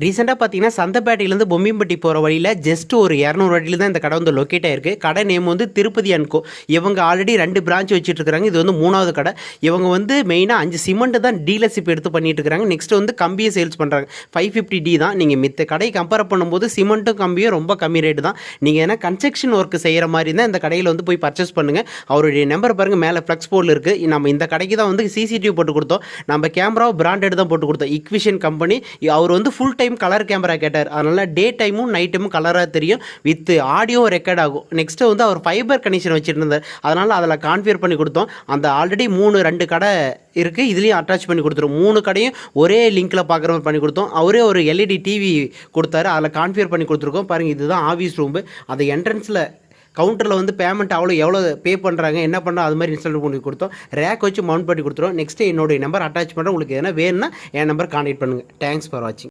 ரீசெண்டாக பார்த்தீங்கன்னா சந்தப்பேட்டையிலேருந்து பொம்மிம்பட்டி போகிற வழியில் ஜஸ்ட் ஒரு 200 அடியில் தான் இந்த கடை வந்து லொக்கேட் ஆயிருக்கு. கடை நேம் வந்து திருப்பதி அண்ட் கோ. இவங்க ஆல்ரெடி 2 பிரான்ச் வச்சுட்டு இருக்காங்க. இது வந்து 3வது கடை. இவங்க வந்து மெயினாக 5 சிமெண்ட் தான் டீலர்ஷிப் எடுத்து பண்ணிட்டு இருக்காங்க. நெக்ஸ்ட் வந்து கம்பியை சேல்ஸ் பண்ணுறாங்க. 550D தான். நீங்கள் மித்த கடை கம்பேர் பண்ணும்போது சிமெண்ட்டும் கம்பியும் ரொம்ப கம்மி ரேட்டு தான். நீங்கள் ஏன்னா கன்ஸ்ட்ரக்ஷன் ஒர்க் செய்கிற மாதிரி இருந்தால் இந்த கடையில் வந்து போய் பர்ச்சேஸ் பண்ணுங்கள். அவருடைய நம்பர் பாருங்கள், மேலே ஃப்ளெக்ஸ் போர்டில் இருக்குது. நம்ம இந்த கடைக்கு தான் வந்து சிசிடிவி போட்டு கொடுத்தோம். நம்ம கேமராவை பிராண்டட் தான் போட்டு கொடுத்தோம். Equation company. அவர் வந்து ஃபுல் டைம் கலர் கேமரா கேட்டார். அதனால் டே டைமும் நைட் டைமும் கலராக தெரியும், வித் ஆடியோ ரெக்கார்ட் ஆகும். நெக்ஸ்ட்டு வந்து அவர் ஃபைபர் கனெக்ஷன் வச்சுருந்தார். அதனால் அதில் கான்ஃபிகர் பண்ணி கொடுத்தோம். அந்த ஆல்ரெடி 2 கடை இருக்குது, இதுலேயும் அட்டாச் பண்ணி கொடுத்துரும். 3 கடையும் ஒரே லிங்க்கில் பார்க்குற மாதிரி பண்ணி கொடுத்தோம். அவரே ஒரு LED டிவி கொடுத்தாரு, அதில் கான்ஃபிகர் பண்ணி கொடுத்துருக்கோம். பாருங்கள், இதுதான் ஆஃபீஸ் ரூம்பு. அந்த என்ட்ரன்ஸில் கவுண்டரில் வந்து பேமெண்ட் எவ்வளோ பே பண்ணுறாங்க, என்ன பண்ணுறோம், அது மாதிரி இன்ஸ்டால் பண்ணி கொடுத்தோம். ரேக் வச்சு மவுண்ட் பண்ணி கொடுத்துருவோம். நெக்ஸ்ட்டு என்னுடைய நம்பர் அட்டாச் பண்ணுறேன். உங்களுக்கு எதனா வேணும்னா என் நம்பர் கான்டாக்ட் பண்ணுங்கள். தேங்க்ஸ் ஃபார் வாட்சிங்.